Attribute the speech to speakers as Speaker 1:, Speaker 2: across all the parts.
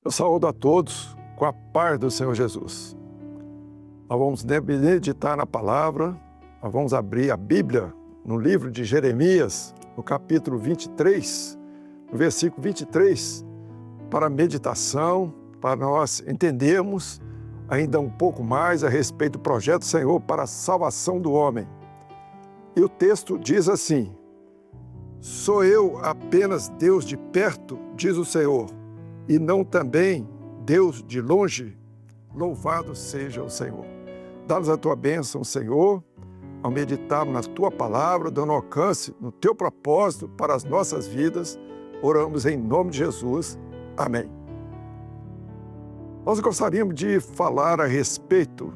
Speaker 1: Eu saúdo a todos com a paz do Senhor Jesus. Nós vamos meditar na palavra, nós vamos abrir a Bíblia no livro de Jeremias, no capítulo 23, no versículo 23, para meditação, para nós entendermos ainda um pouco mais a respeito do projeto do Senhor para a salvação do homem. E o texto diz assim: sou eu apenas Deus de perto, diz o Senhor, e não também Deus de longe? Louvado seja o Senhor. Dá-nos a tua bênção, Senhor, ao meditarmos na tua palavra, dando alcance no teu propósito para as nossas vidas. Oramos em nome de Jesus. Amém. Nós gostaríamos de falar a respeito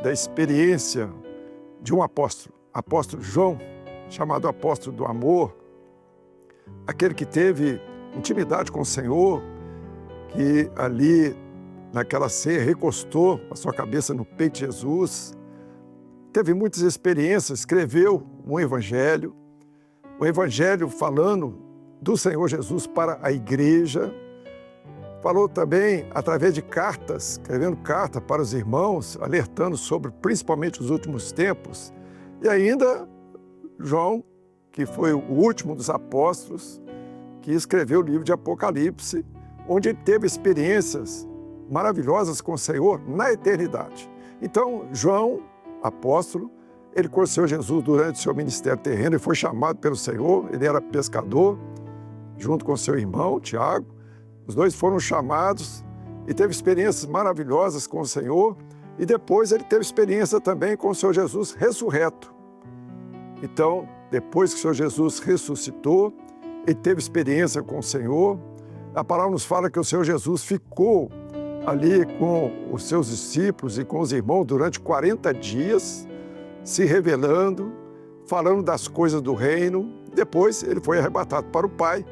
Speaker 1: da experiência de um apóstolo João, chamado apóstolo do amor, aquele que teve intimidade com o Senhor, que ali, naquela ceia, recostou a sua cabeça no peito de Jesus, teve muitas experiências, escreveu um evangelho falando do Senhor Jesus para a igreja, falou também através de cartas, escrevendo carta para os irmãos, alertando sobre principalmente os últimos tempos, e ainda João, que foi o último dos apóstolos, que escreveu o livro de Apocalipse, onde ele teve experiências maravilhosas com o Senhor na eternidade. Então, João, apóstolo, ele conheceu Jesus durante seu ministério terreno e foi chamado pelo Senhor. Ele era pescador, junto com seu irmão, Tiago. Os dois foram chamados e teve experiências maravilhosas com o Senhor. E depois ele teve experiência também com o Senhor Jesus ressurreto. Então, depois que o Senhor Jesus ressuscitou, ele teve experiência com o Senhor. A palavra nos fala que o Senhor Jesus ficou ali com os seus discípulos e com os irmãos durante 40 dias, se revelando, falando das coisas do reino. Depois ele foi arrebatado para o Pai.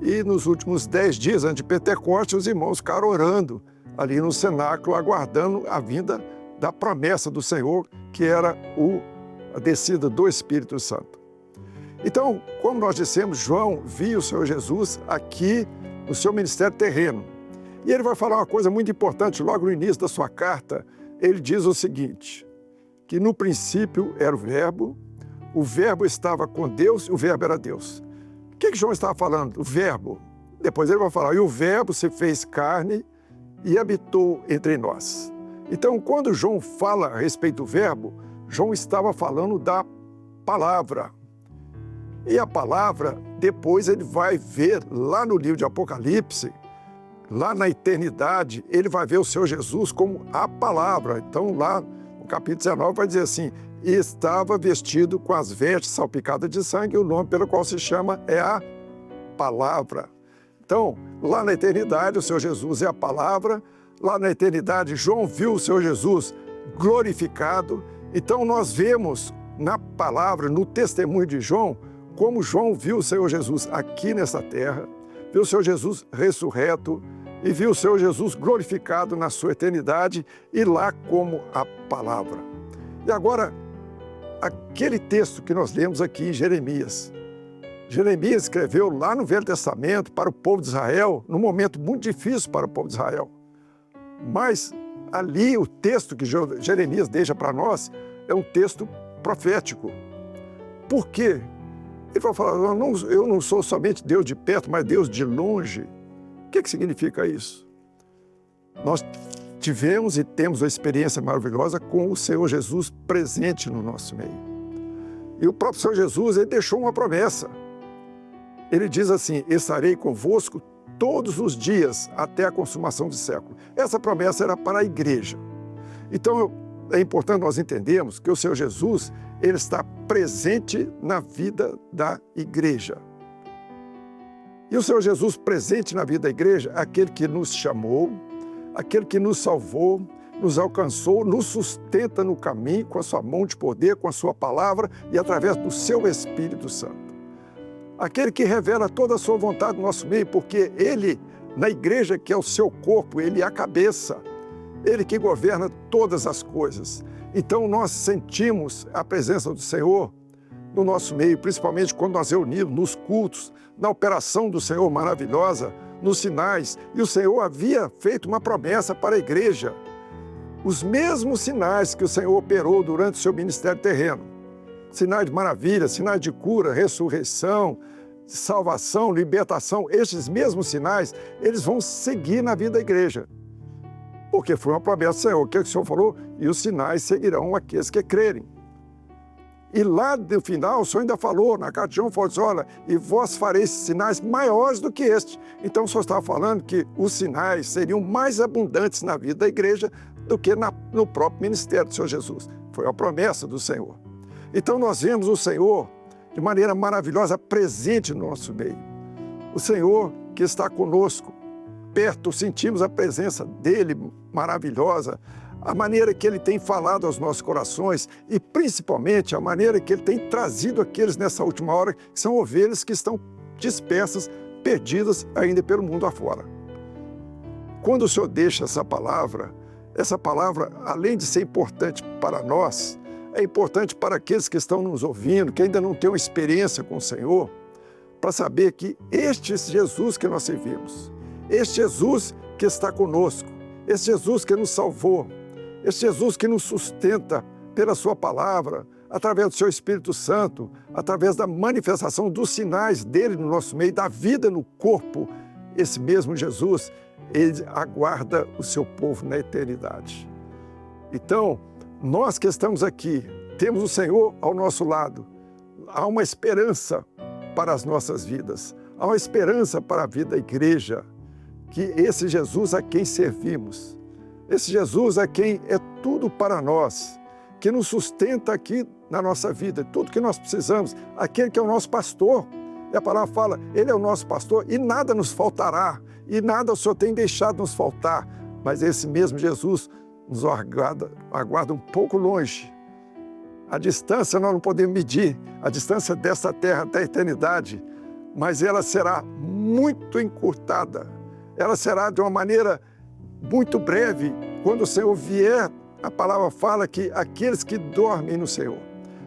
Speaker 1: E nos últimos 10 dias, antes de Pentecostes, os irmãos ficaram orando ali no cenáculo, aguardando a vinda da promessa do Senhor, que era a descida do Espírito Santo. Então, como nós dissemos, João viu o Senhor Jesus aqui no seu ministério terreno. E ele vai falar uma coisa muito importante logo no início da sua carta. Ele diz o seguinte, que no princípio era o verbo estava com Deus e o verbo era Deus. O que João estava falando? O verbo. Depois ele vai falar, e o verbo se fez carne e habitou entre nós. Então, quando João fala a respeito do verbo, João estava falando da palavra. E a palavra, depois ele vai ver lá no livro de Apocalipse, lá na eternidade, ele vai ver o Senhor Jesus como a palavra. Então, lá no capítulo 19 vai dizer assim, e estava vestido com as vestes salpicadas de sangue, e o nome pelo qual se chama é a palavra. Então, lá na eternidade, o Senhor Jesus é a palavra. Lá na eternidade, João viu o Senhor Jesus glorificado. Então, nós vemos na palavra, no testemunho de João, como João viu o Senhor Jesus aqui nessa terra, viu o Senhor Jesus ressurreto e viu o Senhor Jesus glorificado na sua eternidade e lá como a palavra. E agora, aquele texto que nós lemos aqui em Jeremias. Jeremias escreveu lá no Velho Testamento para o povo de Israel, num momento muito difícil para o povo de Israel. Mas ali o texto que Jeremias deixa para nós é um texto profético. Por quê? Ele vai falar, eu não sou somente Deus de perto, mas Deus de longe. O que significa isso? Nós tivemos e temos uma experiência maravilhosa com o Senhor Jesus presente no nosso meio. E o próprio Senhor Jesus, ele deixou uma promessa. Ele diz assim, estarei convosco todos os dias até a consumação do século. Essa promessa era para a igreja. Então, é importante nós entendermos que o Senhor Jesus, ele está presente na vida da igreja. E o Senhor Jesus presente na vida da igreja, aquele que nos chamou, aquele que nos salvou, nos alcançou, nos sustenta no caminho com a sua mão de poder, com a sua palavra e através do seu Espírito Santo. Aquele que revela toda a sua vontade no nosso meio, porque ele, na igreja que é o seu corpo, ele é a cabeça. Ele que governa todas as coisas. Então nós sentimos a presença do Senhor no nosso meio, principalmente quando nós reunimos nos cultos, na operação do Senhor maravilhosa, nos sinais, e o Senhor havia feito uma promessa para a igreja. Os mesmos sinais que o Senhor operou durante o seu ministério terreno. Sinais de maravilha, sinais de cura, ressurreição, de salvação, libertação. Estes mesmos sinais, eles vão seguir na vida da igreja. Porque foi uma promessa do Senhor. O que o Senhor falou? E os sinais seguirão aqueles que crerem. E lá no final, o Senhor ainda falou, na carta de João, falou assim, olha, e vós fareis sinais maiores do que este. Então, o Senhor estava falando que os sinais seriam mais abundantes na vida da igreja do que no próprio ministério do Senhor Jesus. Foi a promessa do Senhor. Então, nós vemos o Senhor de maneira maravilhosa presente no nosso meio. O Senhor que está conosco, perto, sentimos a presença dEle maravilhosa, a maneira que Ele tem falado aos nossos corações e, principalmente, a maneira que Ele tem trazido aqueles nessa última hora, que são ovelhas que estão dispersas, perdidas ainda pelo mundo afora. Quando o Senhor deixa essa palavra, além de ser importante para nós, é importante para aqueles que estão nos ouvindo, que ainda não têm uma experiência com o Senhor, para saber que este Jesus que nós servimos, este Jesus que está conosco, este Jesus que nos salvou, este Jesus que nos sustenta pela sua palavra, através do seu Espírito Santo, através da manifestação dos sinais dele no nosso meio, da vida no corpo, esse mesmo Jesus, ele aguarda o seu povo na eternidade. Então, nós que estamos aqui, temos o Senhor ao nosso lado, há uma esperança para as nossas vidas, há uma esperança para a vida da igreja, que esse Jesus a quem servimos, esse Jesus a quem é tudo para nós, que nos sustenta aqui na nossa vida, tudo que nós precisamos, aquele que é o nosso pastor. E a palavra fala, Ele é o nosso pastor e nada nos faltará, e nada o Senhor tem deixado nos faltar, mas esse mesmo Jesus nos aguarda um pouco longe. A distância nós não podemos medir, a distância desta terra até a eternidade, mas ela será muito encurtada, ela será de uma maneira muito breve. Quando o Senhor vier, a palavra fala que aqueles que dormem no Senhor,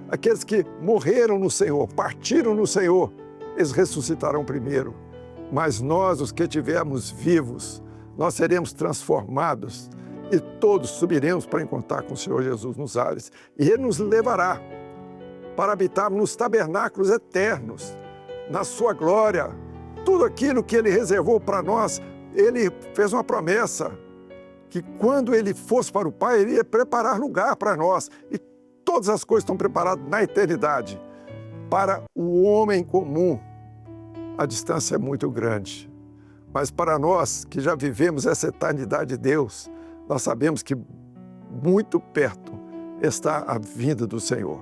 Speaker 1: aqueles que morreram no Senhor, partiram no Senhor, eles ressuscitarão primeiro. Mas nós, os que estivermos vivos, nós seremos transformados e todos subiremos para encontrar com o Senhor Jesus nos ares. E Ele nos levará para habitarmos nos tabernáculos eternos, na sua glória. Tudo aquilo que Ele reservou para nós, Ele fez uma promessa, que quando Ele fosse para o Pai, Ele ia preparar lugar para nós. E todas as coisas estão preparadas na eternidade. Para o homem comum, a distância é muito grande. Mas para nós, que já vivemos essa eternidade de Deus, nós sabemos que muito perto está a vinda do Senhor.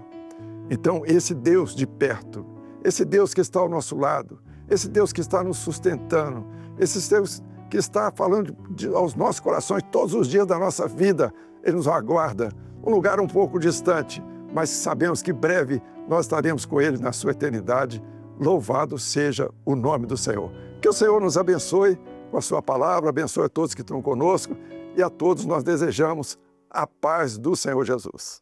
Speaker 1: Então, esse Deus de perto, esse Deus que está ao nosso lado, esse Deus que está nos sustentando, esse Deus que está falando aos nossos corações todos os dias da nossa vida, Ele nos aguarda, um lugar um pouco distante, mas sabemos que breve nós estaremos com Ele na sua eternidade. Louvado seja o nome do Senhor. Que o Senhor nos abençoe com a sua palavra, abençoe a todos que estão conosco e a todos nós desejamos a paz do Senhor Jesus.